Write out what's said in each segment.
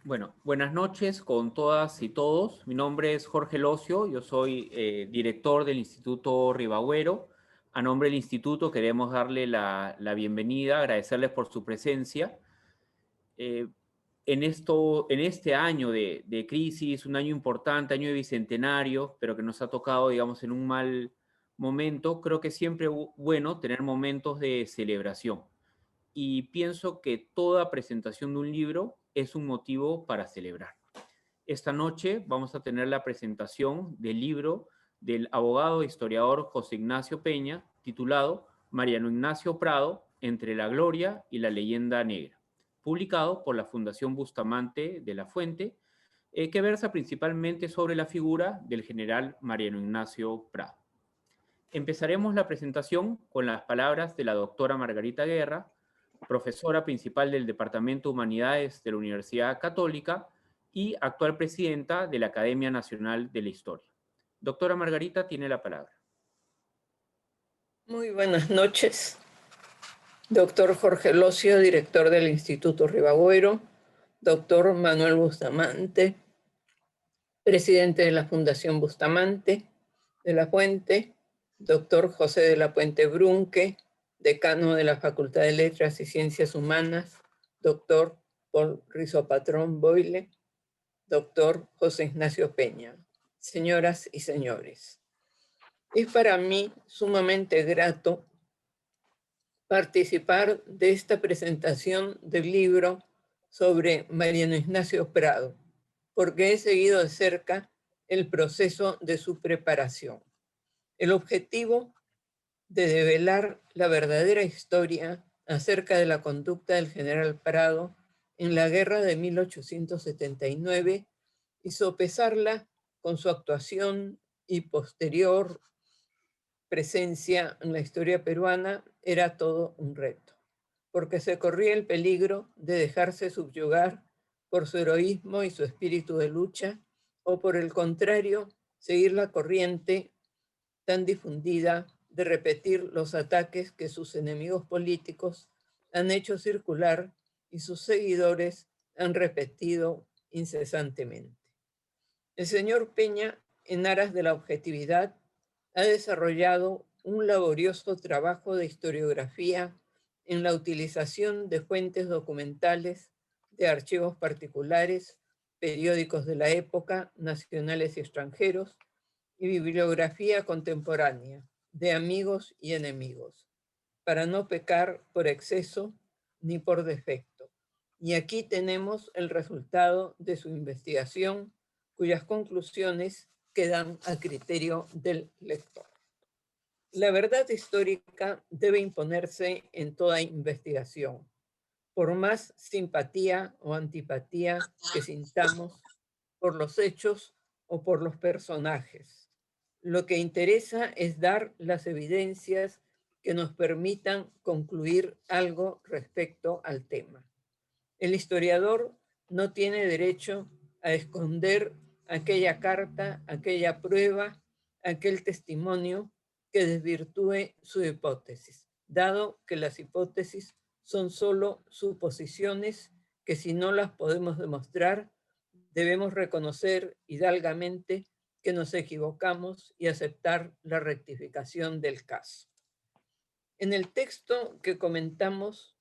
Bueno, buenas noches con todas y todos. Mi nombre es Jorge Locio, yo soy director del Instituto Ribagüero. A nombre del instituto queremos darle la bienvenida, agradecerles por su presencia. Eh, en este año de crisis, un año importante, año de bicentenario, pero que nos ha tocado, digamos, en un mal momento, creo que siempre es bueno tener momentos de celebración. Y pienso que toda presentación de un libro es un motivo para celebrar. Esta noche vamos a tener la presentación del libro del abogado e historiador José Ignacio Peña, titulado Mariano Ignacio Prado, entre la gloria y la leyenda negra, publicado por la Fundación Bustamante de la Fuente, que versa principalmente sobre la figura del general Mariano Ignacio Prado. Empezaremos la presentación con las palabras de la doctora Margarita Guerra, profesora principal del Departamento de Humanidades de la Universidad Católica y actual presidenta de la Academia Nacional de la Historia. Doctora Margarita, tiene la palabra. Muy buenas noches. Doctor Jorge Locio, director del Instituto Ribagüero. Doctor Manuel Bustamante, presidente de la Fundación Bustamante de la Fuente. Doctor José de la Puente Brunque, decano de la Facultad de Letras y Ciencias Humanas. Doctor Paul Rizopatrón Boyle. Doctor José Ignacio Peña. Señoras y señores, es para mí sumamente grato participar de esta presentación del libro sobre Mariano Ignacio Prado, porque he seguido de cerca el proceso de su preparación. El objetivo de develar la verdadera historia acerca de la conducta del general Prado en la guerra de 1879 y sopesarla con su actuación y posterior presencia en la historia peruana era todo un reto, porque se corría el peligro de dejarse subyugar por su heroísmo y su espíritu de lucha, o por el contrario, seguir la corriente tan difundida de repetir los ataques que sus enemigos políticos han hecho circular y sus seguidores han repetido incesantemente. El señor Peña, en aras de la objetividad, ha desarrollado un laborioso trabajo de historiografía en la utilización de fuentes documentales, de archivos particulares, periódicos de la época, nacionales y extranjeros, y bibliografía contemporánea, de amigos y enemigos, para no pecar por exceso ni por defecto. Y aquí tenemos el resultado de su investigación, cuyas conclusiones quedan a criterio del lector. La verdad histórica debe imponerse en toda investigación, por más simpatía o antipatía que sintamos por los hechos o por los personajes. Lo que interesa es dar las evidencias que nos permitan concluir algo respecto al tema. El historiador no tiene derecho a esconder aquella carta, aquella prueba, aquel testimonio que desvirtúe su hipótesis, dado que las hipótesis son solo suposiciones que, si no las podemos demostrar, debemos reconocer hidalgamente que nos equivocamos y aceptar la rectificación del caso. En el texto que comentamos,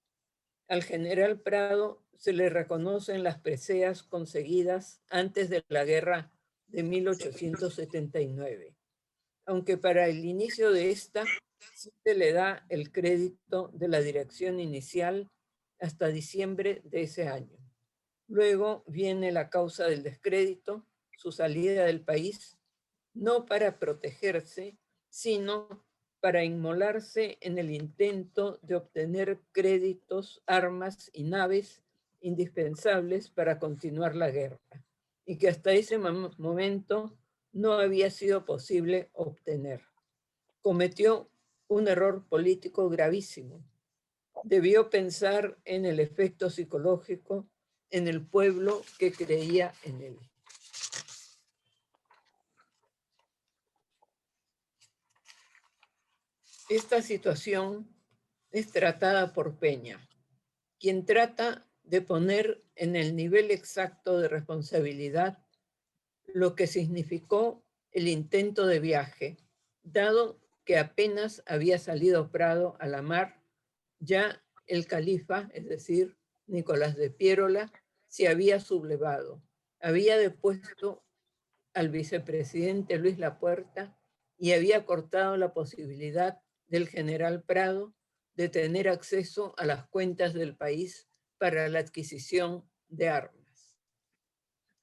al general Prado se le reconocen las preseas conseguidas antes de la guerra de 1879, aunque para el inicio de esta sí se le da el crédito de la dirección inicial hasta diciembre de ese año. Luego viene la causa del descrédito, su salida del país, no para protegerse, sino para inmolarse en el intento de obtener créditos, armas y naves indispensables para continuar la guerra, y que hasta ese momento no había sido posible obtener. Cometió un error político gravísimo. Debió pensar en el efecto psicológico en el pueblo que creía en él. Esta situación es tratada por Peña, quien trata de poner en el nivel exacto de responsabilidad lo que significó el intento de viaje, dado que apenas había salido Prado a la mar, ya el califa, es decir, Nicolás de Piérola, se había sublevado, había depuesto al vicepresidente Luis Lapuerta y había cortado la posibilidad del general Prado de tener acceso a las cuentas del país para la adquisición de armas.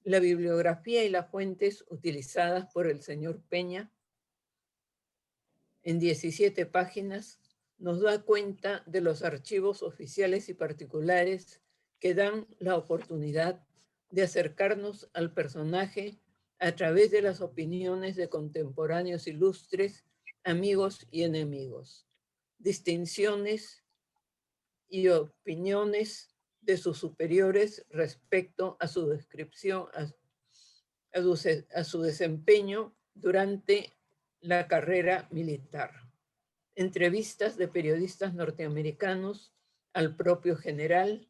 La bibliografía y las fuentes utilizadas por el señor Peña en 17 páginas nos da cuenta de los archivos oficiales y particulares que dan la oportunidad de acercarnos al personaje a través de las opiniones de contemporáneos ilustres, amigos y enemigos, distinciones y opiniones de sus superiores respecto a su descripción, a su desempeño durante la carrera militar. Entrevistas de periodistas norteamericanos al propio general,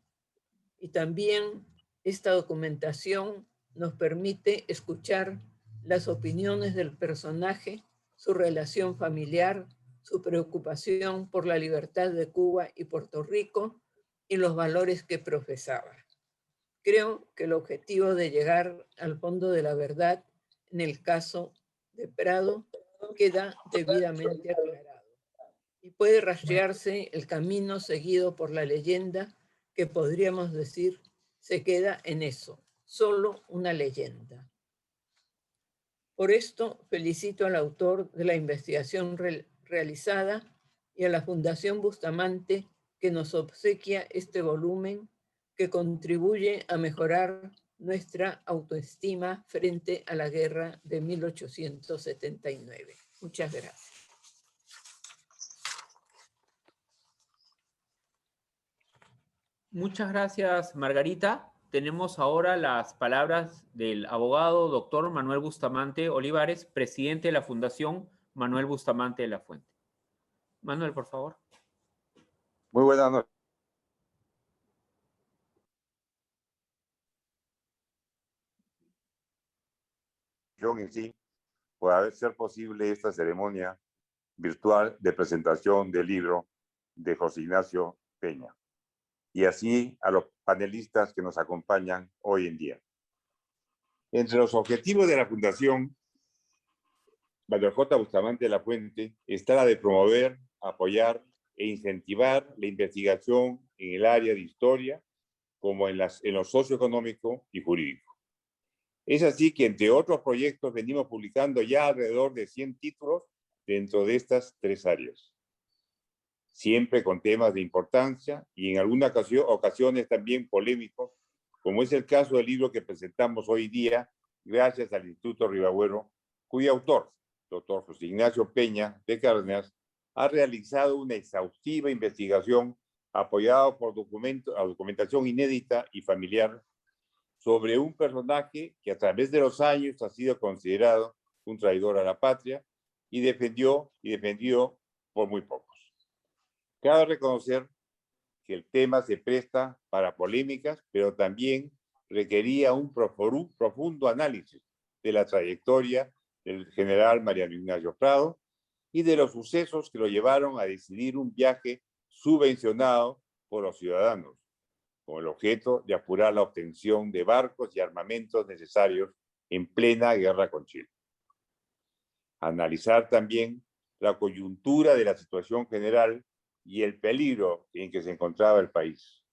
y también esta documentación nos permite escuchar las opiniones del personaje, su relación familiar, su preocupación por la libertad de Cuba y Puerto Rico y los valores que profesaba. Creo que el objetivo de llegar al fondo de la verdad en el caso de Prado queda debidamente aclarado y puede rastrearse el camino seguido por la leyenda que podríamos decir se queda en eso, solo una leyenda. Por esto felicito al autor de la investigación realizada y a la Fundación Bustamante que nos obsequia este volumen que contribuye a mejorar nuestra autoestima frente a la guerra de 1879. Muchas gracias. Muchas gracias, Margarita. Tenemos ahora las palabras del abogado doctor Manuel Bustamante Olivares, presidente de la Fundación Manuel Bustamante de la Fuente. Manuel, por favor. Muy buenas noches. En sí, por ser posible esta ceremonia virtual de presentación del libro de José Ignacio Peña, y así a los panelistas que nos acompañan hoy en día. Entre los objetivos de la Fundación Manuel J. Bustamante de la Fuente está la de promover, apoyar e incentivar la investigación en el área de historia como en lo socioeconómico y jurídico. Es así que, entre otros proyectos, venimos publicando ya alrededor de 100 títulos dentro de estas tres áreas, siempre con temas de importancia y en algunas ocasiones también polémicos, como es el caso del libro que presentamos hoy día, gracias al Instituto Ribagüero, cuyo autor, doctor José Ignacio Peña de Cárdenas, ha realizado una exhaustiva investigación apoyada por documentación inédita y familiar sobre un personaje que a través de los años ha sido considerado un traidor a la patria y defendió por muy pocos. Cabe reconocer que el tema se presta para polémicas, pero también requería un profundo análisis de la trayectoria del general Mariano Ignacio Prado y de los sucesos que lo llevaron a decidir un viaje subvencionado por los ciudadanos, con el objeto de apurar la obtención de barcos y armamentos necesarios en plena guerra con Chile. Analizar también la coyuntura de la situación general y el peligro en que se encontraba el país.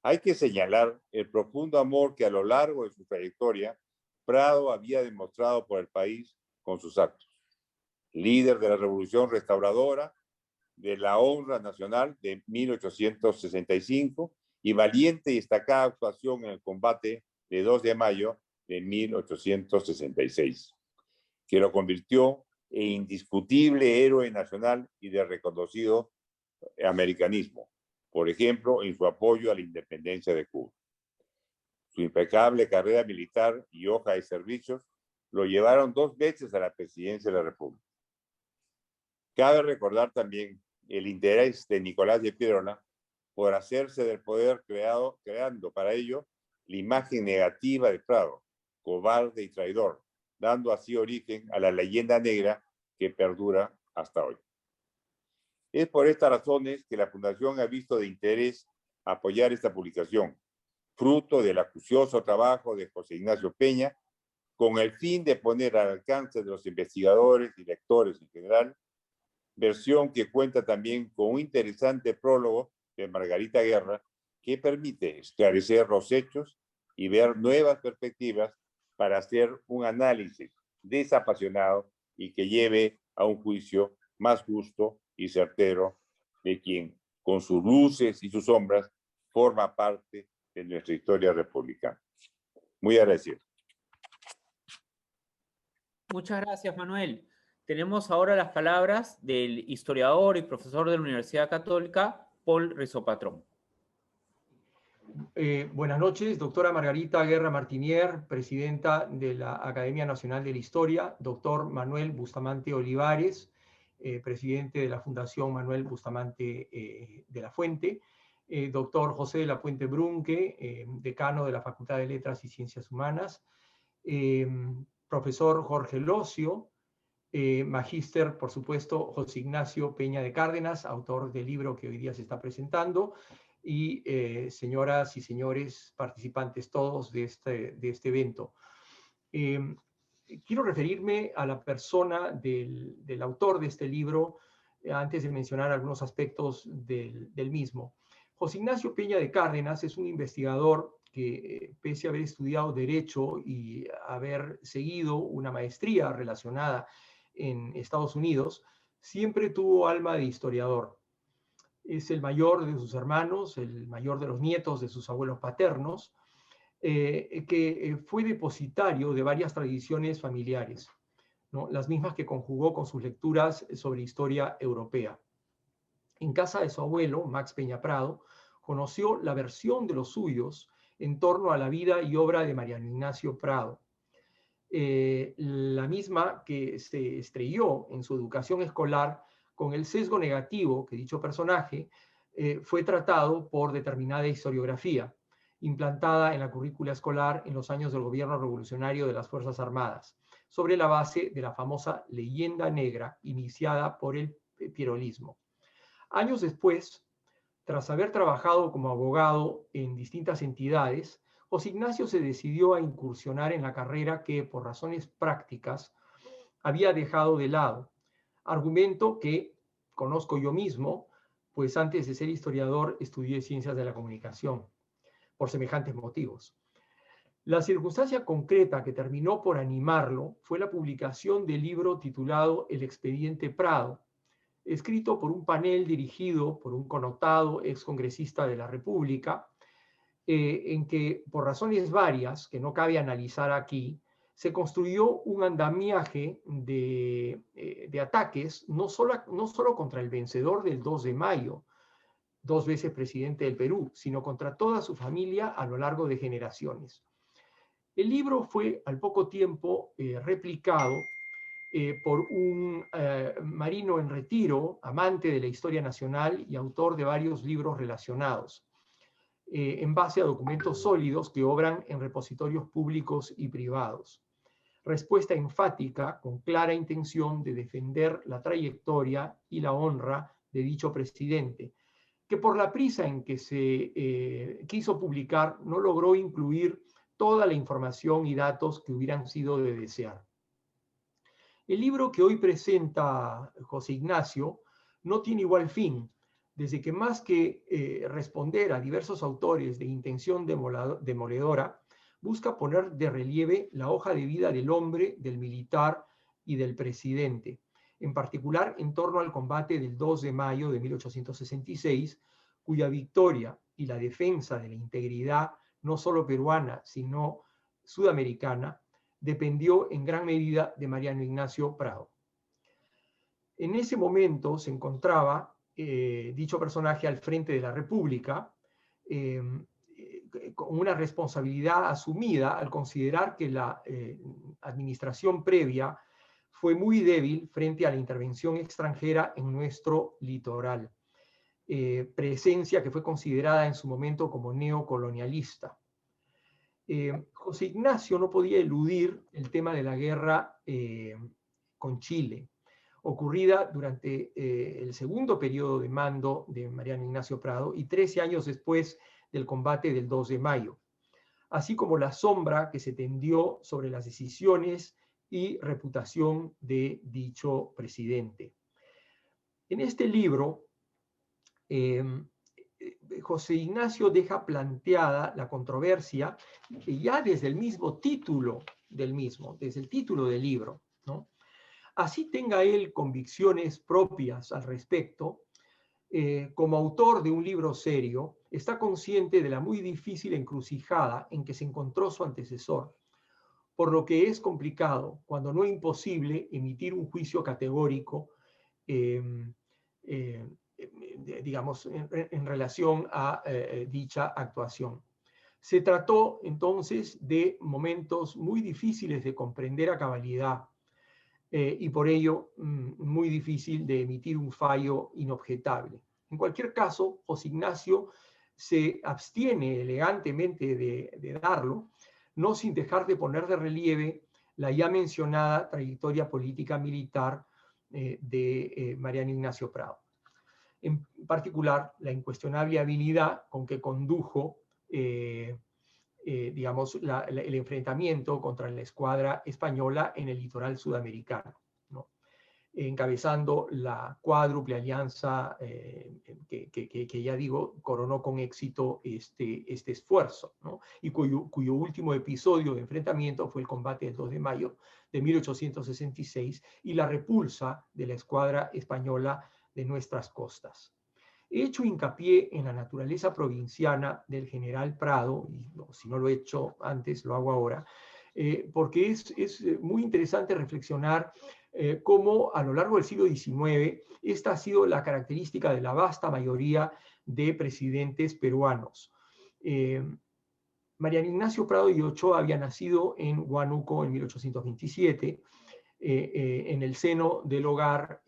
Hay que señalar el profundo amor que a lo largo de su trayectoria Prado había demostrado por el país con sus actos. Líder de la Revolución Restauradora, de la Honra Nacional de 1865 y valiente y destacada actuación en el combate de 2 de mayo de 1866, que lo convirtió en indiscutible héroe nacional y de reconocido americanismo, por ejemplo, en su apoyo a la independencia de Cuba. Su impecable carrera militar y hoja de servicios lo llevaron 2 veces a la presidencia de la República. Cabe recordar también el interés de Nicolás de Piérola por hacerse del poder creando para ello la imagen negativa de Prado, cobarde y traidor, dando así origen a la leyenda negra que perdura hasta hoy. Es por estas razones que la Fundación ha visto de interés apoyar esta publicación, fruto del acucioso trabajo de José Ignacio Peña, con el fin de poner al alcance de los investigadores y lectores en general, versión que cuenta también con un interesante prólogo de Margarita Guerra, que permite esclarecer los hechos y ver nuevas perspectivas para hacer un análisis desapasionado y que lleve a un juicio más justo y certero de quien, con sus luces y sus sombras, forma parte de nuestra historia republicana. Muy agradecido. Muchas gracias, Manuel. Tenemos ahora las palabras del historiador y profesor de la Universidad Católica, Paul Rizopatrón. Buenas noches, doctora Margarita Guerra Martinier, presidenta de la Academia Nacional de la Historia, doctor Manuel Bustamante Olivares, presidente de la Fundación Manuel Bustamante de la Fuente, doctor José de la Puente Brunque, decano de la Facultad de Letras y Ciencias Humanas, profesor Jorge Locio, magíster, por supuesto, José Ignacio Peña de Cárdenas, autor del libro que hoy día se está presentando, y señoras y señores participantes todos de este evento. Quiero referirme a la persona del autor de este libro, antes de mencionar algunos aspectos del mismo. José Ignacio Peña de Cárdenas es un investigador que, pese a haber estudiado Derecho y haber seguido una maestría relacionada en Estados Unidos, siempre tuvo alma de historiador. Es el mayor de sus hermanos, el mayor de los nietos de sus abuelos paternos, que fue depositario de varias tradiciones familiares, ¿no? Las mismas que conjugó con sus lecturas sobre historia europea. En casa de su abuelo, Max Peña Prado, conoció la versión de los suyos en torno a la vida y obra de Mariano Ignacio Prado. La misma que se estrelló en su educación escolar con el sesgo negativo que dicho personaje fue tratado por determinada historiografía, implantada en la currícula escolar en los años del gobierno revolucionario de las Fuerzas Armadas, sobre la base de la famosa leyenda negra iniciada por el pierolismo. Años después, tras haber trabajado como abogado en distintas entidades, José Ignacio se decidió a incursionar en la carrera que, por razones prácticas, había dejado de lado, argumento que conozco yo mismo, pues antes de ser historiador estudié Ciencias de la Comunicación, por semejantes motivos. La circunstancia concreta que terminó por animarlo fue la publicación del libro titulado El Expediente Prado, escrito por un panel dirigido por un connotado excongresista de la República, en que, por razones varias, que no cabe analizar aquí, se construyó un andamiaje de ataques, no solo contra el vencedor del 2 de mayo, 2 veces presidente del Perú, sino contra toda su familia a lo largo de generaciones. El libro fue al poco tiempo replicado por un marino en retiro, amante de la historia nacional y autor de varios libros relacionados, en base a documentos sólidos que obran en repositorios públicos y privados. Respuesta enfática con clara intención de defender la trayectoria y la honra de dicho presidente, que por la prisa en que se quiso publicar no logró incluir toda la información y datos que hubieran sido de desear. El libro que hoy presenta José Ignacio no tiene igual fin, desde que más que responder a diversos autores de intención demoledora, busca poner de relieve la hoja de vida del hombre, del militar y del presidente, en particular en torno al combate del 2 de mayo de 1866, cuya victoria y la defensa de la integridad no solo peruana, sino sudamericana, dependió en gran medida de Mariano Ignacio Prado. En ese momento se encontraba dicho personaje al frente de la República, con una responsabilidad asumida al considerar que la administración previa fue muy débil frente a la intervención extranjera en nuestro litoral. presencia que fue considerada en su momento como neocolonialista. José Ignacio no podía eludir el tema de la guerra con Chile, ocurrida durante el segundo periodo de mando de Mariano Ignacio Prado y 13 años después del combate del 2 de mayo, así como la sombra que se tendió sobre las decisiones y reputación de dicho presidente. En este libro, José Ignacio deja planteada la controversia ya desde el mismo título del mismo, desde el título del libro, ¿no? Así tenga él convicciones propias al respecto, como autor de un libro serio, está consciente de la muy difícil encrucijada en que se encontró su antecesor, por lo que es complicado, cuando no imposible, emitir un juicio categórico digamos, en relación a dicha actuación. Se trató entonces de momentos muy difíciles de comprender a cabalidad y por ello muy difícil de emitir un fallo inobjetable. En cualquier caso, José Ignacio se abstiene elegantemente de darlo, no sin dejar de poner de relieve la ya mencionada trayectoria política militar de Mariano Ignacio Prado. En particular, la incuestionable habilidad con que condujo, digamos, el enfrentamiento contra la escuadra española en el litoral sudamericano, ¿no? Encabezando la cuádruple alianza que ya digo, coronó con éxito este esfuerzo, ¿no? Y cuyo último episodio de enfrentamiento fue el combate del 2 de mayo de 1866 y la repulsa de la escuadra española de nuestras costas. He hecho hincapié en la naturaleza provinciana del general Prado, y si no lo he hecho antes, lo hago ahora, porque es muy interesante reflexionar cómo a lo largo del siglo XIX esta ha sido la característica de la vasta mayoría de presidentes peruanos. Mariano Ignacio Prado y Ochoa había nacido en Huánuco en 1827, en el seno del hogar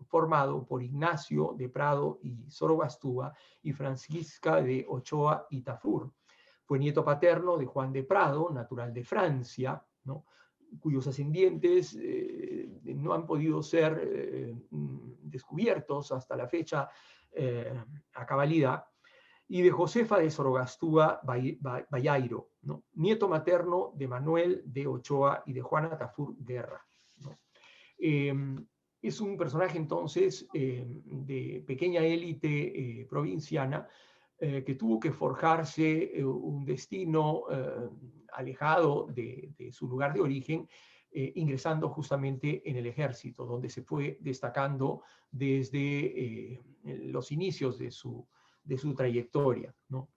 formado por Ignacio de Prado y Zorobastúa y Francisca de Ochoa y Tafur. Fue nieto paterno de Juan de Prado, natural de Francia, ¿no? Cuyos ascendientes no han podido ser descubiertos hasta la fecha a cabalidad, y de Josefa de Zorogastúa Bayairo, ¿no? Nieto materno de Manuel de Ochoa y de Juana Tafur Guerra, ¿no? Es un personaje entonces de pequeña élite provinciana que tuvo que forjarse un destino alejado de su lugar de origen, ingresando justamente en el ejército, donde se fue destacando desde los inicios de su trayectoria, ¿no?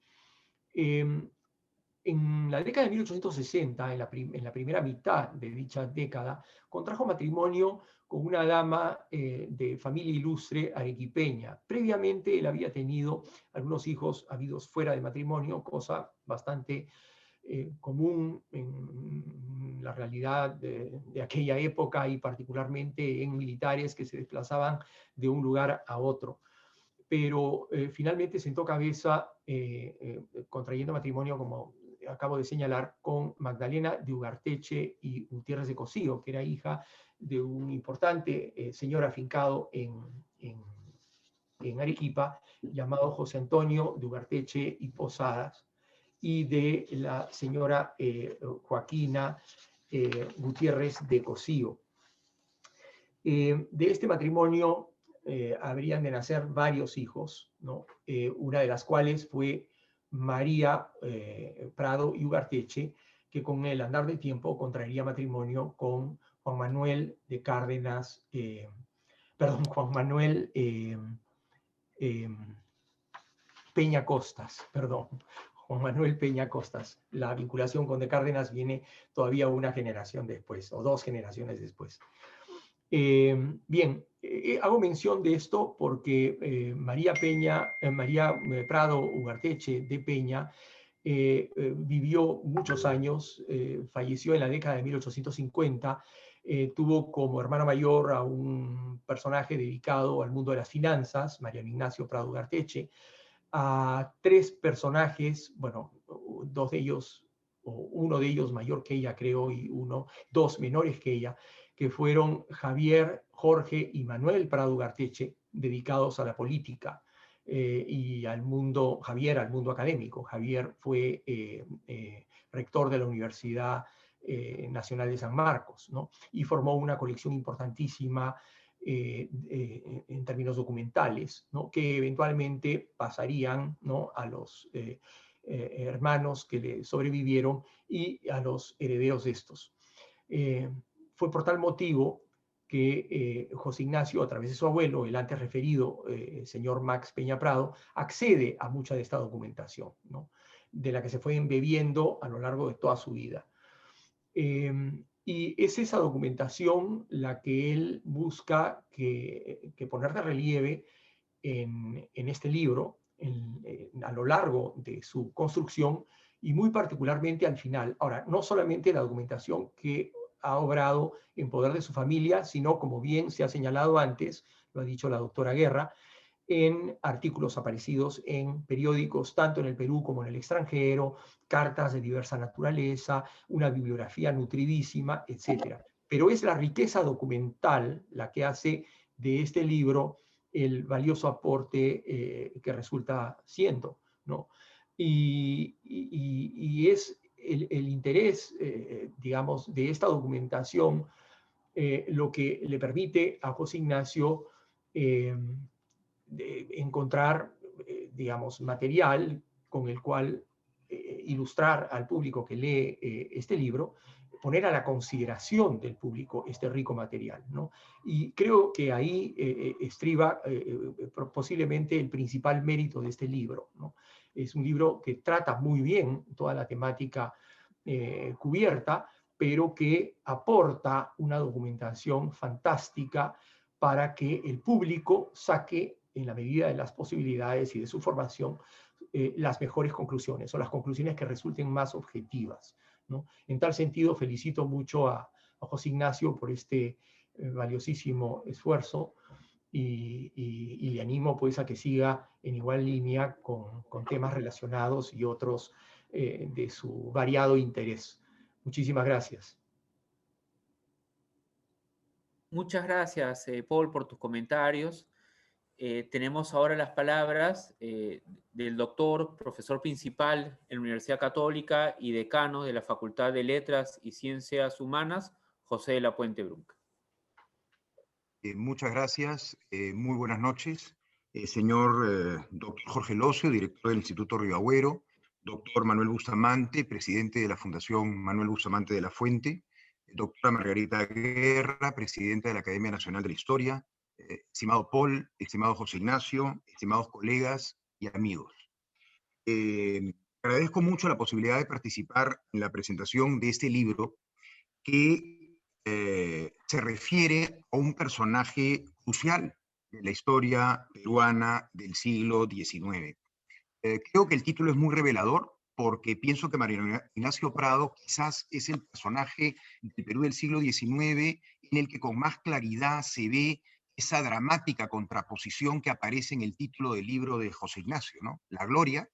En la década de 1860, en la primera mitad de dicha década, contrajo matrimonio con una dama de familia ilustre arequipeña. Previamente él había tenido algunos hijos habidos fuera de matrimonio, cosa bastante común en la realidad de aquella época y particularmente en militares que se desplazaban de un lugar a otro. Pero finalmente sentó cabeza contrayendo matrimonio, como acabo de señalar, con Magdalena de Ugarteche y Gutiérrez de Cosío, que era hija de un importante señor afincado en Arequipa, llamado José Antonio de Ugarteche y Posadas, y de la señora Joaquina Gutiérrez de Cosío. De este matrimonio habrían de nacer varios hijos, ¿no? Una de las cuales fue María Prado y Ugarteche, que con el andar del tiempo contraería matrimonio con Juan Manuel de Cárdenas, Juan Manuel Peña Costas, Juan Manuel Peña Costas. La vinculación con de Cárdenas viene todavía una generación después, o 2 generaciones después. Bien, hago mención de esto porque María Prado Ugarteche de Peña vivió muchos años, falleció en la década de 1850 Tuvo como hermano mayor a un personaje dedicado al mundo de las finanzas, Mariano Ignacio Prado Ugarteche, a 3 personajes, bueno, 2 de ellos, o uno de ellos mayor que ella, creo, y 2 menores que ella, que fueron Javier, Jorge y Manuel Prado Ugarteche, dedicados a la política y al mundo, Javier al mundo académico. Javier fue rector de la Universidad Nacional de San Marcos, ¿no? Y formó una colección importantísima en términos documentales, ¿no? Que eventualmente pasarían, ¿no? A los hermanos que le sobrevivieron y a los herederos de estos. Fue por tal motivo que José Ignacio, a través de su abuelo, el antes referido señor Max Peña Prado, accede a mucha de esta documentación, ¿no? De la que se fue embebiendo a lo largo de toda su vida. Y es esa documentación la que él busca que poner de relieve en este libro, a lo largo de su construcción y muy particularmente al final. Ahora, no solamente la documentación que ha obrado en poder de su familia, sino, como bien se ha señalado antes, lo ha dicho la doctora Guerra, en artículos aparecidos en periódicos, tanto en el Perú como en el extranjero, cartas de diversa naturaleza, una bibliografía nutridísima, etc. Pero es la riqueza documental la que hace de este libro el valioso aporte que resulta siendo, ¿no? Y es el interés, digamos, de esta documentación lo que le permite a José Ignacio de encontrar, digamos, material con el cual ilustrar al público que lee este libro, poner a la consideración del público este rico material, ¿no? Y creo que ahí estriba posiblemente el principal mérito de este libro, ¿no? Es un libro que trata muy bien toda la temática cubierta, pero que aporta una documentación fantástica para que el público saque, en la medida de las posibilidades y de su formación, las mejores conclusiones o las conclusiones que resulten más objetivas, ¿no? En tal sentido, felicito mucho a José Ignacio por este valiosísimo esfuerzo y le animo pues a que siga en igual línea con temas relacionados y otros de su variado interés. Muchísimas gracias. Muchas gracias, Paul, por tus comentarios. Tenemos ahora las palabras del doctor, profesor principal en la Universidad Católica y decano de la Facultad de Letras y Ciencias Humanas, José de la Puente Brunca. Muchas gracias. Muy buenas noches. Señor doctor Jorge Locio, director del Instituto Ribagüero, doctor Manuel Bustamante, presidente de la Fundación Manuel Bustamante de la Fuente, doctora Margarita Guerra, presidenta de la Academia Nacional de la Historia, estimado Paul, estimado José Ignacio, estimados colegas y amigos. Agradezco mucho la posibilidad de participar en la presentación de este libro que se refiere a un personaje crucial de la historia peruana del siglo XIX. Creo que el título es muy revelador porque pienso que Mariano Ignacio Prado quizás es el personaje del Perú del siglo XIX en el que con más claridad se ve esa dramática contraposición que aparece en el título del libro de José Ignacio, ¿no? La gloria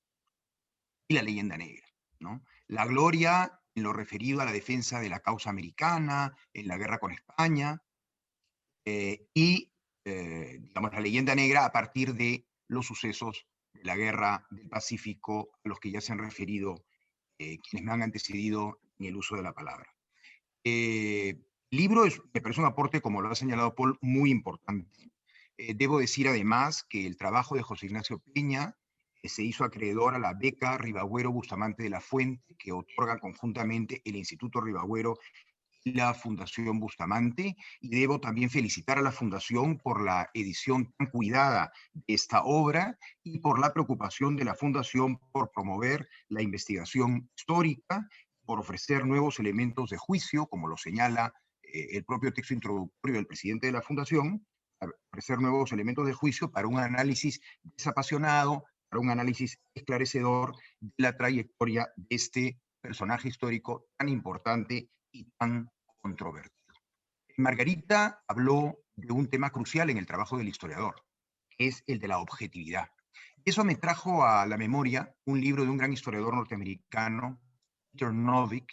y la leyenda negra, ¿no? La gloria en lo referido a la defensa de la causa americana, en la guerra con España, digamos, la leyenda negra a partir de los sucesos de la guerra del Pacífico, a los que ya se han referido quienes me han antecedido en el uso de la palabra. El libro me parece un aporte, como lo ha señalado Paul, muy importante. Debo decir además que el trabajo de José Ignacio Peña se hizo acreedor a la beca Ribagüero Bustamante de la Fuente, que otorga conjuntamente el Instituto Ribagüero y la Fundación Bustamante, y debo también felicitar a la Fundación por la edición tan cuidada de esta obra y por la preocupación de la Fundación por promover la investigación histórica, por ofrecer nuevos elementos de juicio, como lo señala el propio texto introductorio del presidente de la Fundación, ofrecer nuevos elementos de juicio para un análisis desapasionado, para un análisis esclarecedor de la trayectoria de este personaje histórico tan importante y tan controvertido. Margarita habló de un tema crucial en el trabajo del historiador, que es el de la objetividad. Eso me trajo a la memoria un libro de un gran historiador norteamericano, Peter Novick,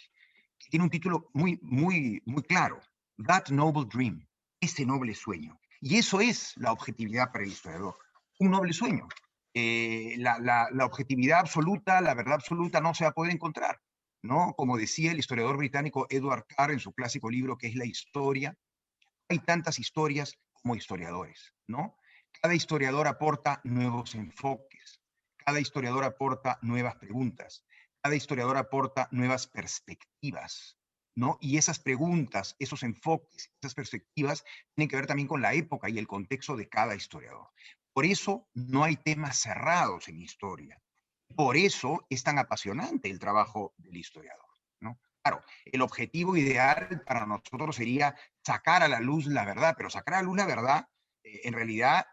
que tiene un título muy claro, That Noble Dream, ese noble sueño. Y eso es la objetividad para el historiador, un noble sueño. La objetividad absoluta, la verdad absoluta no se va a poder encontrar, ¿no? Como decía el historiador británico Edward Carr en su clásico libro que es La Historia, hay tantas historias como historiadores, ¿no? Cada historiador aporta nuevos enfoques, cada historiador aporta nuevas preguntas, cada historiador aporta nuevas perspectivas, ¿no? Y esas preguntas, esos enfoques, esas perspectivas tienen que ver también con la época y el contexto de cada historiador. Por eso no hay temas cerrados en historia. Por eso es tan apasionante el trabajo del historiador, ¿no? Claro, el objetivo ideal para nosotros sería sacar a la luz la verdad, pero sacar a la luz la verdad en realidad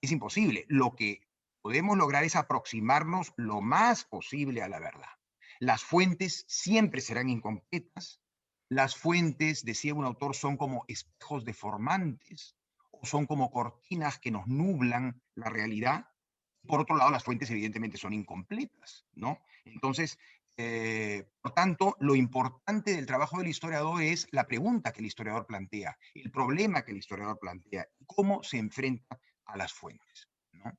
es imposible. Lo que podemos lograr es aproximarnos lo más posible a la verdad. Las fuentes siempre serán incompletas. Las fuentes, decía un autor, son como espejos deformantes o son como cortinas que nos nublan la realidad. Por otro lado, las fuentes evidentemente son incompletas, ¿no? Entonces, por tanto, lo importante del trabajo del historiador es la pregunta que el historiador plantea, el problema que el historiador plantea, cómo se enfrenta a las fuentes, ¿no?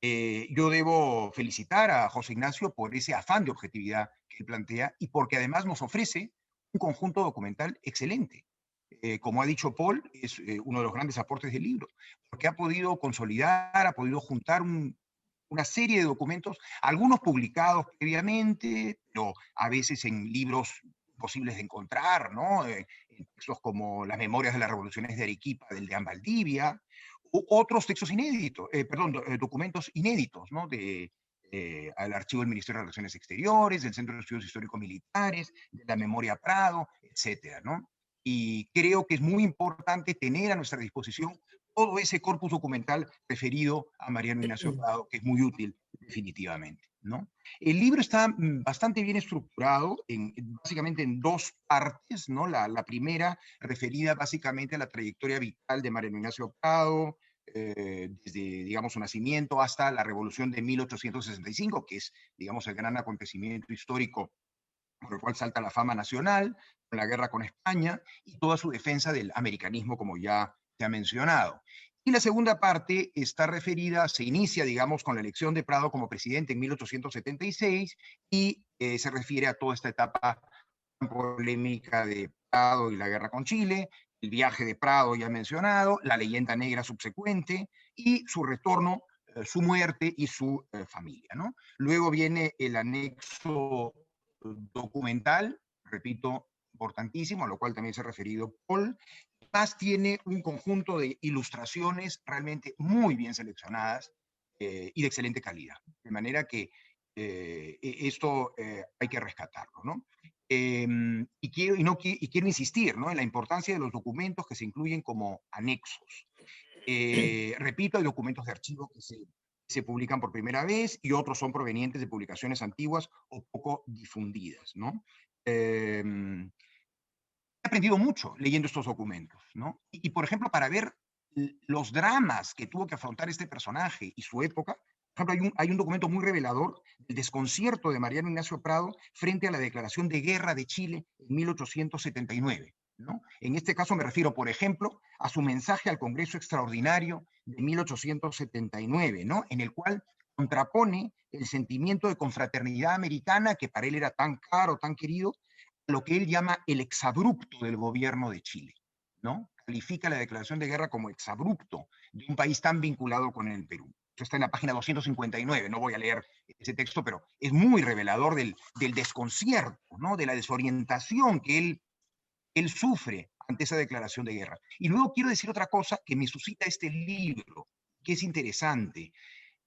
Yo debo felicitar a José Ignacio por ese afán de objetividad que él plantea y porque además nos ofrece un conjunto documental excelente. Como ha dicho Paul, es uno de los grandes aportes del libro, porque ha podido consolidar, ha podido juntar una serie de documentos, algunos publicados previamente, pero a veces en libros posibles de encontrar, ¿no? En textos como Las Memorias de las Revoluciones de Arequipa, del de Valdivia, u otros textos inéditos, documentos inéditos, ¿no? Al archivo del Ministerio de Relaciones Exteriores, del Centro de Estudios Histórico-Militares, de la Memoria Prado, etcétera, ¿no? Y creo que es muy importante tener a nuestra disposición todo ese corpus documental referido a Mariano Ignacio Prado, que es muy útil definitivamente, ¿no? El libro está bastante bien estructurado, básicamente en dos partes, ¿no? La primera referida básicamente a la trayectoria vital de Mariano Ignacio Prado, desde, digamos, su nacimiento hasta la Revolución de 1865, que es, digamos, el gran acontecimiento histórico por el cual salta la fama nacional, con la guerra con España y toda su defensa del americanismo, como ya se ha mencionado. Y la segunda parte está referida, se inicia, digamos, con la elección de Prado como presidente en 1876 y se refiere a toda esta etapa polémica de Prado y la guerra con Chile, el viaje de Prado ya mencionado, la leyenda negra subsecuente y su retorno, su muerte y su familia, ¿no? Luego viene el anexo documental, repito, importantísimo, a lo cual también se ha referido Paul. Más tiene un conjunto de ilustraciones realmente muy bien seleccionadas y de excelente calidad. De manera que esto hay que rescatarlo, ¿no? Y quiero insistir, ¿no?, en la importancia de los documentos que se incluyen como anexos. Repito, hay documentos de archivo que se publican por primera vez y otros son provenientes de publicaciones antiguas o poco difundidas, ¿no? He aprendido mucho leyendo estos documentos, ¿no? Y por ejemplo, para ver los dramas que tuvo que afrontar este personaje y su época, por ejemplo, hay un documento muy revelador del desconcierto de Mariano Ignacio Prado frente a la declaración de guerra de Chile en 1879. ¿No? En este caso me refiero, por ejemplo, a su mensaje al Congreso Extraordinario de 1879, ¿no? En el cual contrapone el sentimiento de confraternidad americana, que para él era tan caro, tan querido, a lo que él llama el exabrupto del gobierno de Chile, ¿no? Califica la declaración de guerra como exabrupto de un país tan vinculado con el Perú. Eso está en la página 259, no voy a leer ese texto, pero es muy revelador del desconcierto, ¿no? De la desorientación que él sufre ante esa declaración de guerra. Y luego quiero decir otra cosa que me suscita este libro, que es interesante.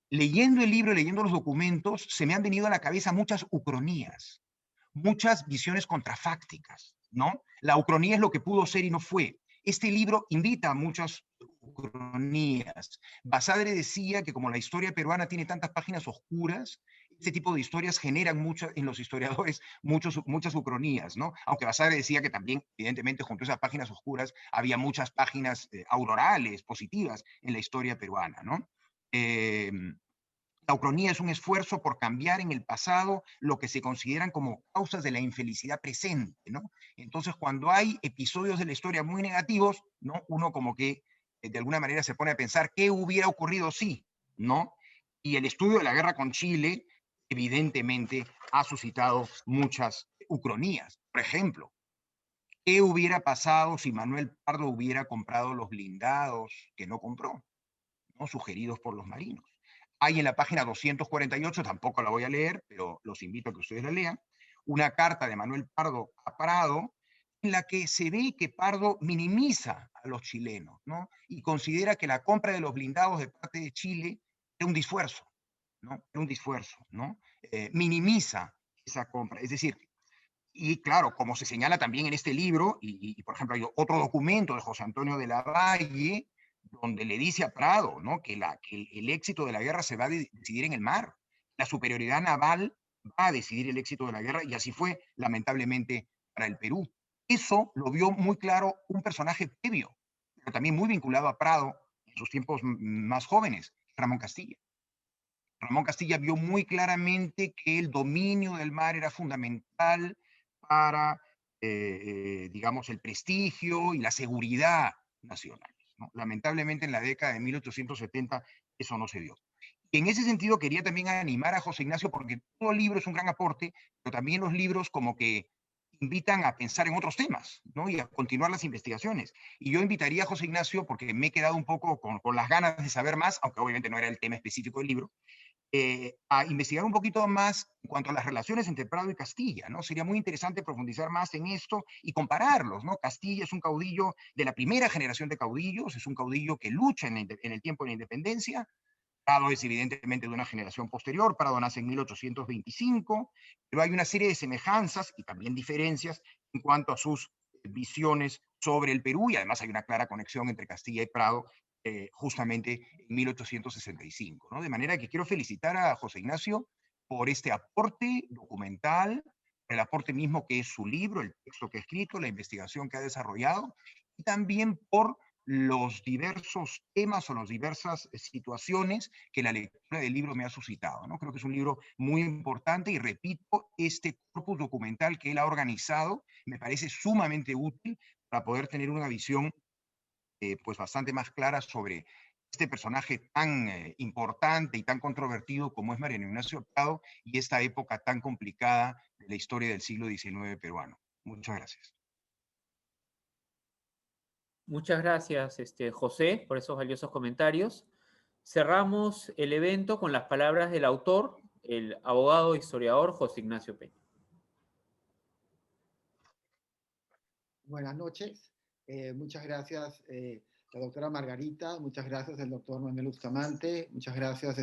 Leyendo el libro, leyendo los documentos, se me han venido a la cabeza muchas ucronías, muchas visiones contrafácticas, ¿no? La ucronía es lo que pudo ser y no fue. Este libro invita a muchas ucronías. Basadre decía que como la historia peruana tiene tantas páginas oscuras, este tipo de historias generan en los historiadores muchas ucronías, ¿no? Aunque Basadre decía que también, evidentemente, junto a esas páginas oscuras, había muchas páginas aurorales, positivas, en la historia peruana, ¿no? La ucronía es un esfuerzo por cambiar en el pasado lo que se consideran como causas de la infelicidad presente, ¿no? Entonces, cuando hay episodios de la historia muy negativos, ¿no? Uno como que de alguna manera se pone a pensar qué hubiera ocurrido si, ¿no? Y el estudio de la guerra con Chile, evidentemente, ha suscitado muchas ucronías. Por ejemplo, ¿qué hubiera pasado si Manuel Pardo hubiera comprado los blindados que no compró, ¿no? Sugeridos por los marinos? Hay en la página 248, tampoco la voy a leer, pero los invito a que ustedes la lean, una carta de Manuel Pardo a Prado, en la que se ve que Pardo minimiza a los chilenos, ¿no? Y considera que la compra de los blindados de parte de Chile era un esfuerzo, ¿no? Era un esfuerzo, ¿no? Minimiza esa compra. Es decir, y claro, como se señala también en este libro, y por ejemplo hay otro documento de José Antonio de la Valle, donde le dice a Prado, ¿no? que el éxito de la guerra se va a decidir en el mar. La superioridad naval va a decidir el éxito de la guerra, y así fue, lamentablemente, para el Perú. Eso lo vio muy claro un personaje previo, pero también muy vinculado a Prado en sus tiempos más jóvenes, Ramón Castilla. Ramón Castilla vio muy claramente que el dominio del mar era fundamental para, digamos, el prestigio y la seguridad nacional, ¿no? Lamentablemente en la década de 1870 eso no se dio. Y en ese sentido quería también animar a José Ignacio, porque todo libro es un gran aporte, pero también los libros como que invitan a pensar en otros temas, ¿no? Y a continuar las investigaciones. Y yo invitaría a José Ignacio, porque me he quedado un poco con las ganas de saber más, aunque obviamente no era el tema específico del libro, a investigar un poquito más en cuanto a las relaciones entre Prado y Castilla, ¿no? Sería muy interesante profundizar más en esto y compararlos, ¿no? Castilla es un caudillo de la primera generación de caudillos, es un caudillo que lucha en el tiempo de la independencia. Prado es evidentemente de una generación posterior, Prado nace en 1825, pero hay una serie de semejanzas y también diferencias en cuanto a sus visiones sobre el Perú, y además hay una clara conexión entre Castilla y Prado justamente en 1865, ¿no? De manera que quiero felicitar a José Ignacio por este aporte documental, el aporte mismo que es su libro, el texto que ha escrito, la investigación que ha desarrollado, y también por los diversos temas o las diversas situaciones que la lectura del libro me ha suscitado, ¿no? Creo que es un libro muy importante, y repito, este corpus documental que él ha organizado me parece sumamente útil para poder tener una visión pues bastante más clara sobre este personaje tan importante y tan controvertido como es Mariano Ignacio Prado, y esta época tan complicada de la historia del siglo XIX peruano. Muchas gracias. Muchas gracias, José, por esos valiosos comentarios. Cerramos el evento con las palabras del autor, el abogado e historiador José Ignacio Peña. Buenas noches. Muchas gracias, la doctora Margarita, muchas gracias el doctor Manuel Bustamante, muchas gracias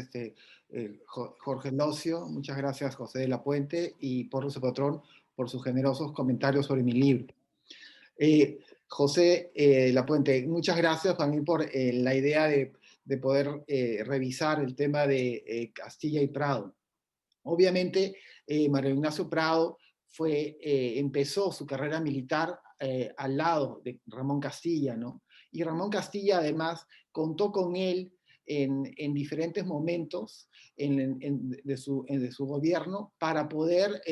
Jorge Locio, muchas gracias José de la Puente y por su patrón por sus generosos comentarios sobre mi libro. José La Puente, muchas gracias también por la idea de poder revisar el tema de Castilla y Prado. Obviamente, Mario Ignacio Prado empezó su carrera militar al lado de Ramón Castilla, ¿no? Y Ramón Castilla además contó con él en diferentes momentos de su gobierno para poder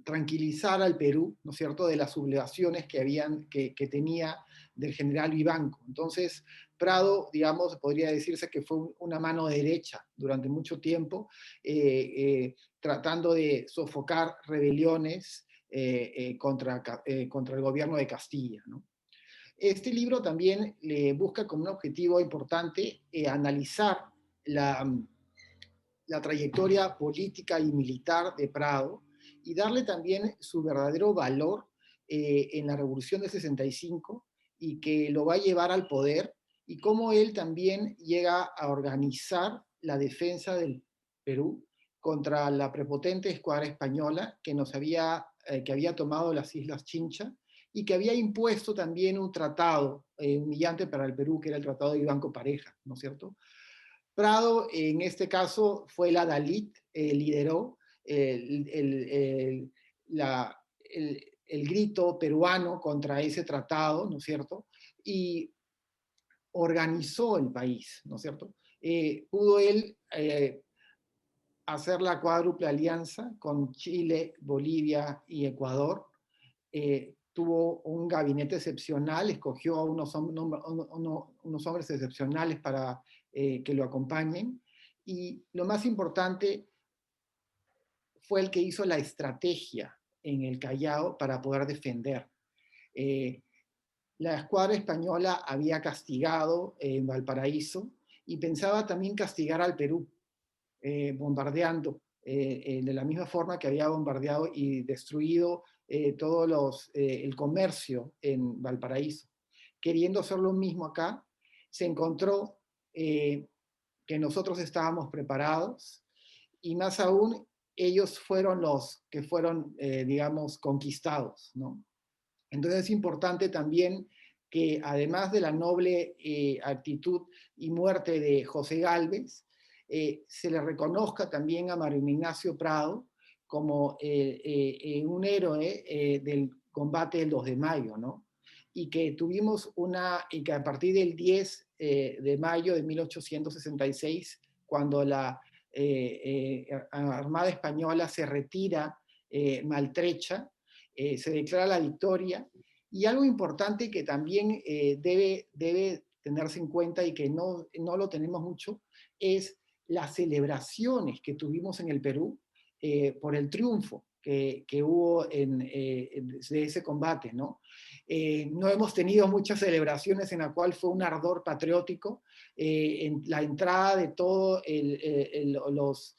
tranquilizar al Perú, ¿no es cierto?, de las sublevaciones que tenía del general Vivanco. Entonces, Prado, digamos, podría decirse que fue una mano derecha durante mucho tiempo, tratando de sofocar rebeliones contra el gobierno de Castilla, ¿no? Este libro también le busca como un objetivo importante analizar la trayectoria política y militar de Prado, y darle también su verdadero valor en la Revolución del 65, y que lo va a llevar al poder, y cómo él también llega a organizar la defensa del Perú contra la prepotente escuadra española que había tomado las Islas Chincha, y que había impuesto también un tratado humillante para el Perú, que era el Tratado de Vivanco Pareja, ¿no es cierto? Prado, en este caso, fue el adalid lideró el grito peruano contra ese tratado, ¿no es cierto? Y organizó el país, ¿no es cierto? Pudo él hacer la cuádruple alianza con Chile, Bolivia y Ecuador. Tuvo un gabinete excepcional, escogió a unos hombres excepcionales para que lo acompañen. Y lo más importante fue el que hizo la estrategia en el Callao para poder defender. La escuadra española había castigado en Valparaíso y pensaba también castigar al Perú, bombardeando de la misma forma que había bombardeado y destruido todo el comercio en Valparaíso. Queriendo hacer lo mismo acá, se encontró que nosotros estábamos preparados y más aún ellos fueron los que fueron, digamos, conquistados, ¿no? Entonces es importante también que además de la noble actitud y muerte de José Gálvez, se le reconozca también a Mario Ignacio Prado como un héroe del combate del 2 de mayo, ¿no? Y que tuvimos y que a partir del 10 de mayo de 1866, cuando la Armada Española se retira maltrecha, se declara la victoria. Y algo importante que también debe tenerse en cuenta y que no lo tenemos mucho, es las celebraciones que tuvimos en el Perú por el triunfo que hubo de ese combate, ¿no? No hemos tenido muchas celebraciones en la cual fue un ardor patriótico, en la entrada de todos los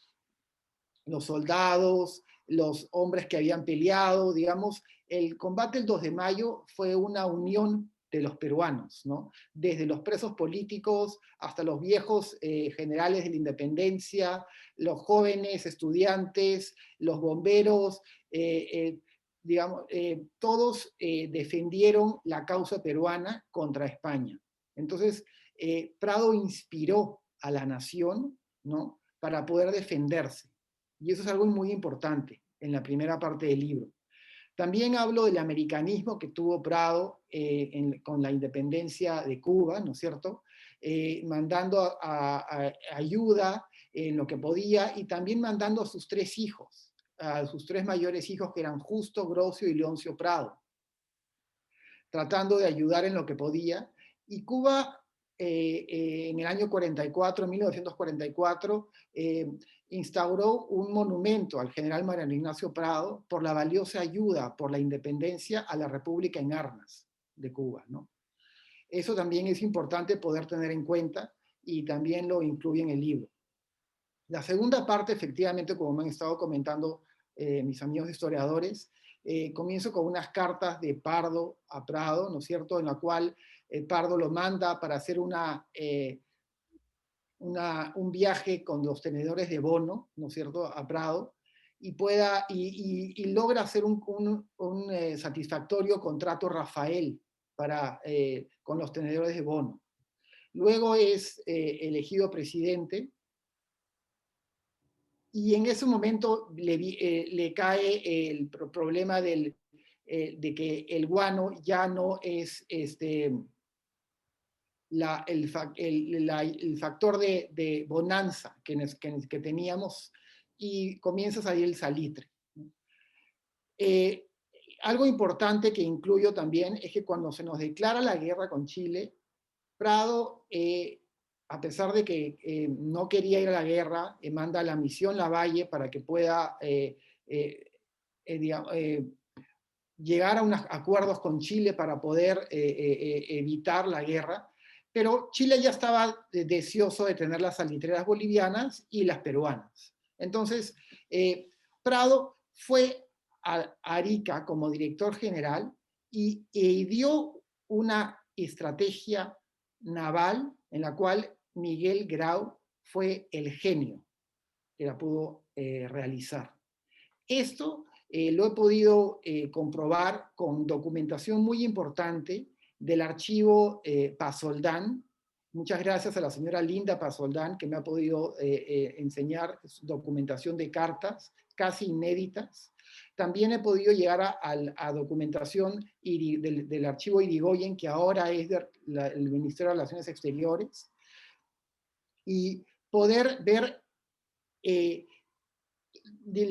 soldados, los hombres que habían peleado, digamos, el combate del 2 de mayo fue una unión de los peruanos, ¿no? Desde los presos políticos hasta los viejos generales de la independencia, los jóvenes estudiantes, los bomberos, digamos, todos defendieron la causa peruana contra España. Entonces, Prado inspiró a la nación, ¿no?, para poder defenderse. Y eso es algo muy importante en la primera parte del libro. También hablo del americanismo que tuvo Prado con la independencia de Cuba, ¿no es cierto? Mandando ayuda en lo que podía y también mandando a sus 3 hijos, a sus 3 mayores hijos que eran Justo, Grocio y Leoncio Prado, tratando de ayudar en lo que podía. Y Cuba, en el año 44, 1944, instauró un monumento al general Mariano Ignacio Prado por la valiosa ayuda por la independencia a la República en armas de Cuba, ¿no? Eso también es importante poder tener en cuenta y también lo incluye en el libro. La segunda parte, efectivamente, como me han estado comentando mis amigos historiadores, comienzo con unas cartas de Pardo a Prado, ¿no es cierto?, en la cual Pardo lo manda para hacer un viaje con los tenedores de bono, ¿no es cierto?, a Prado, y logra hacer un satisfactorio contrato Rafael con los tenedores de bono. Luego es elegido presidente, y en ese momento le cae el problema de que el guano ya no es el factor de bonanza que teníamos, y comienza a salir el salitre. Algo importante que incluyo también es que cuando se nos declara la guerra con Chile, Prado, a pesar de que no quería ir a la guerra, manda a la misión Lavalle para que pueda llegar a unos acuerdos con Chile para poder evitar la guerra, pero Chile ya estaba deseoso de tener las salitreras bolivianas y las peruanas. Entonces, Prado fue a Arica como director general y dio una estrategia naval en la cual Miguel Grau fue el genio que la pudo realizar. Esto lo he podido comprobar con documentación muy importante del archivo Pasoldán, Muchas gracias a la señora Linda Pasoldán, que me ha podido enseñar documentación de cartas casi inéditas. También he podido llegar a documentación del archivo Irigoyen, que ahora es del Ministerio de Relaciones Exteriores, y poder ver de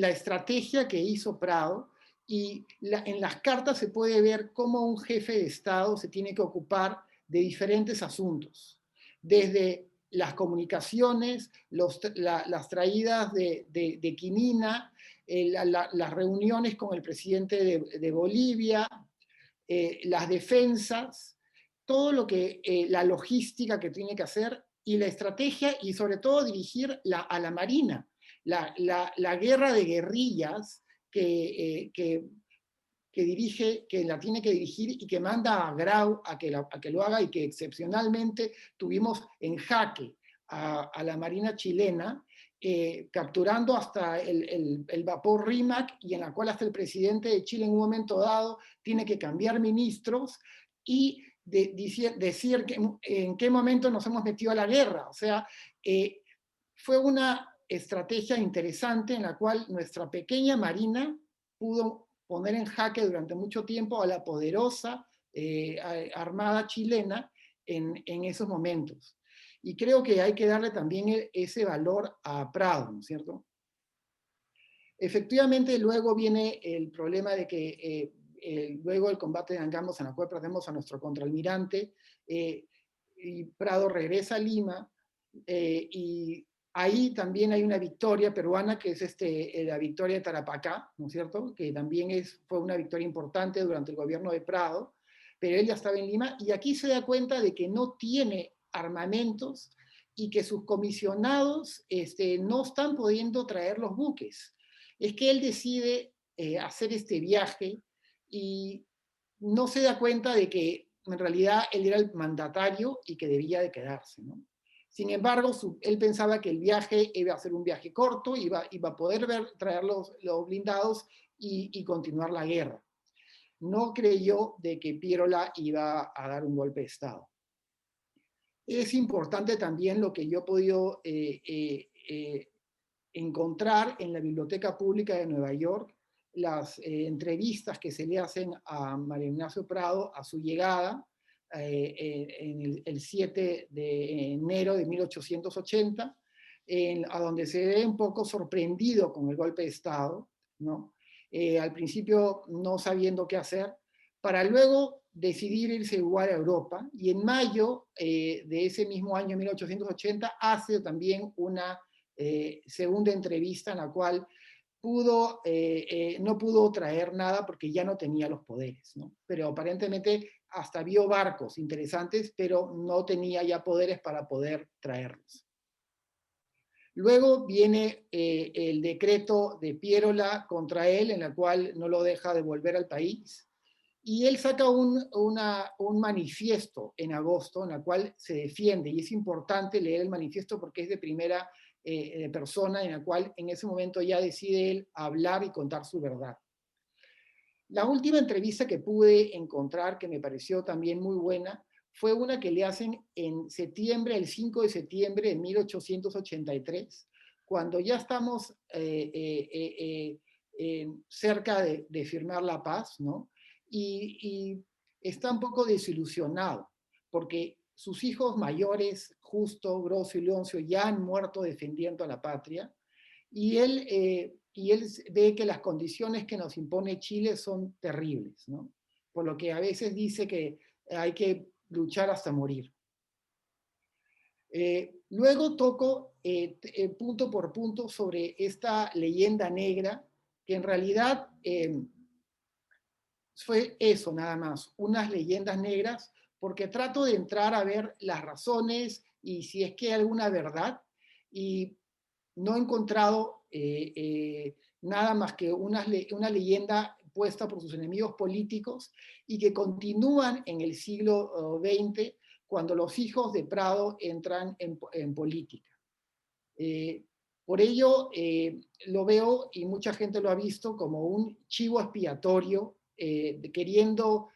la estrategia que hizo Prado, y en las cartas se puede ver cómo un jefe de Estado se tiene que ocupar de diferentes asuntos, desde las comunicaciones, las traídas de quinina, las reuniones con el presidente de Bolivia, las defensas, todo lo que, la logística que tiene que hacer, y la estrategia, y sobre todo dirigir a la Marina, la guerra de guerrillas que dirige, que la tiene que dirigir y que manda a Grau a que lo haga, y que excepcionalmente tuvimos en jaque a la Marina chilena, capturando hasta el vapor Rímac, y en la cual hasta el presidente de Chile en un momento dado tiene que cambiar ministros y decir en qué momento nos hemos metido a la guerra. O sea, fue una estrategia interesante en la cual nuestra pequeña marina pudo poner en jaque durante mucho tiempo a la poderosa armada chilena en esos momentos. Y creo que hay que darle también ese valor a Prado, ¿no es cierto? Efectivamente, luego viene el problema de que luego el combate de Angamos, en la cual perdemos a nuestro contraalmirante, y Prado regresa a Lima, y ahí también hay una victoria peruana, que es la victoria de Tarapacá, ¿no es cierto? Que también fue una victoria importante durante el gobierno de Prado, pero él ya estaba en Lima, y aquí se da cuenta de que no tiene armamentos y que sus comisionados no están pudiendo traer los buques. Es que él decide hacer este viaje y no se da cuenta de que en realidad él era el mandatario y que debía de quedarse, ¿no? Sin embargo, él pensaba que el viaje iba a ser un viaje corto, iba a poder traer los blindados y continuar la guerra. No creyó de que Pierola iba a dar un golpe de Estado. Es importante también lo que yo he podido encontrar en la Biblioteca Pública de Nueva York, las entrevistas que se le hacen a Mario Ignacio Prado a su llegada en el 7 de enero de 1880, a donde se ve un poco sorprendido con el golpe de Estado, ¿no? Al principio no sabiendo qué hacer, para luego decidir irse igual a Europa, y en mayo de ese mismo año, 1880, hace también una segunda entrevista en la cual no pudo traer nada porque ya no tenía los poderes, ¿no? Pero aparentemente hasta vio barcos interesantes, pero no tenía ya poderes para poder traerlos. Luego viene el decreto de Pierola contra él, en el cual no lo deja de volver al país, y él saca un manifiesto en agosto en el cual se defiende, y es importante leer el manifiesto porque es de primera persona, en la cual en ese momento ya decide él hablar y contar su verdad. La última entrevista que pude encontrar, que me pareció también muy buena, fue una que le hacen en septiembre, el 5 de septiembre de 1883, cuando ya estamos cerca de firmar la paz, ¿no? Y está un poco desilusionado, porque sus hijos mayores, Justo, Grosso y Leoncio, ya han muerto defendiendo a la patria, y él ve que las condiciones que nos impone Chile son terribles, ¿no? Por lo que a veces dice que hay que luchar hasta morir. Luego toco punto por punto sobre esta leyenda negra, que en realidad fue eso nada más, unas leyendas negras, porque trato de entrar a ver las razones y si es que hay alguna verdad, y no he encontrado nada más que una leyenda puesta por sus enemigos políticos y que continúan en el siglo XX, cuando los hijos de Prado entran en política. Por ello, lo veo, y mucha gente lo ha visto, como un chivo expiatorio, queriendo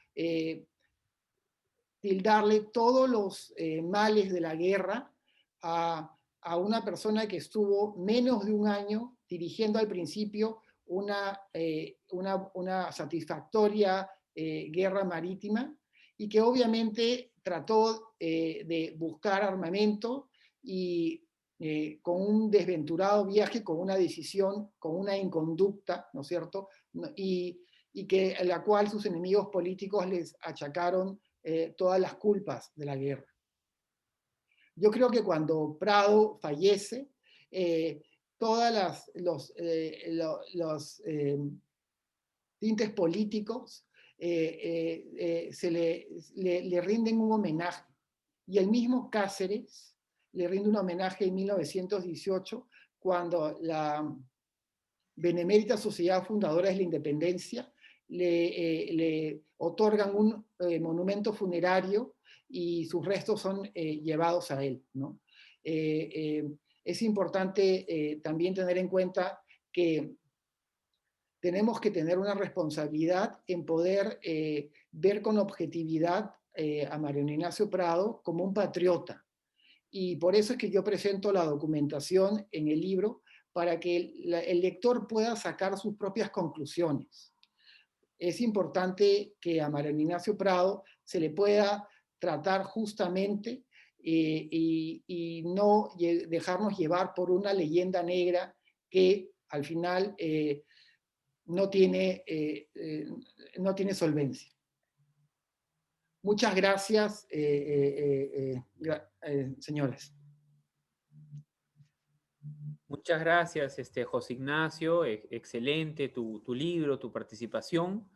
tildarle todos los males de la guerra a una persona que estuvo menos de un año dirigiendo al principio una satisfactoria guerra marítima, y que obviamente trató de buscar armamento y con un desventurado viaje, con una decisión, con una inconducta, ¿no es cierto? Y que a la cual sus enemigos políticos les achacaron todas las culpas de la guerra. Yo creo que cuando Prado fallece, todos los tintes políticos le rinden un homenaje. Y el mismo Cáceres le rinde un homenaje en 1918, cuando la Benemérita Sociedad Fundadora de la Independencia le otorgan un monumento funerario y sus restos son llevados a él, ¿no? Es importante también tener en cuenta que tenemos que tener una responsabilidad en poder ver con objetividad a Mariano Ignacio Prado como un patriota. Y por eso es que yo presento la documentación en el libro, para que el lector pueda sacar sus propias conclusiones. Es importante que a Mariano Ignacio Prado se le pueda tratar justamente y no dejarnos llevar por una leyenda negra que al final no tiene solvencia. Muchas gracias, señores. Muchas gracias, José Ignacio. Excelente tu libro, tu participación.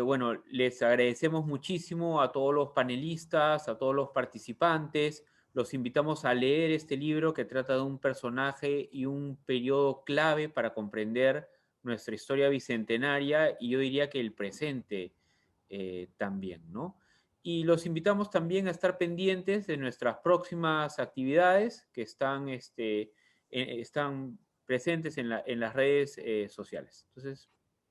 Bueno, les agradecemos muchísimo a todos los panelistas, a todos los participantes. Los invitamos a leer este libro, que trata de un personaje y un periodo clave para comprender nuestra historia bicentenaria, y yo diría que el presente también, ¿no? Y los invitamos también a estar pendientes de nuestras próximas actividades que están presentes en las redes sociales. Entonces,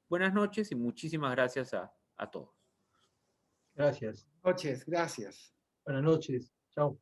buenas noches y muchísimas gracias a todos. Gracias. Noches, gracias. Buenas noches. Chao.